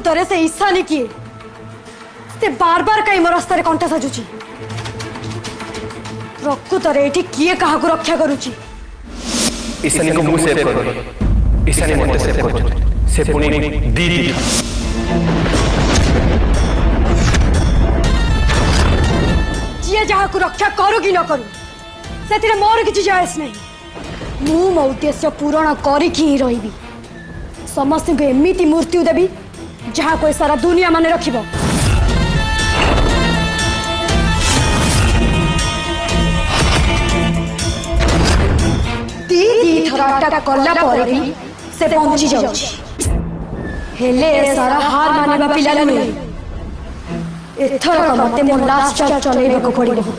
प्रकृत से ईशानी किए से बार बार कहीं मो रास्तार कंटा साजुची प्रकृत ये किए क्या रक्षा करुची ईशानी को मुझे सेव कर ईशानी मते सेव कर से पुणी दीदी जी जहाँ को रक्षा करू कि न करू से मोर किसी जायस नहीं मु मो उद्देश्य पूरण करी रही समस्त को एमती मृत्यु देवी जहाँ कोई सारा दुनिया माने रखिब दी थर अटैक कला भी से पहुंची जाउछि हेले सारा हार मानिबा पिला नुहे एथर मते मो लास्ट चलेबा को पड़िबो।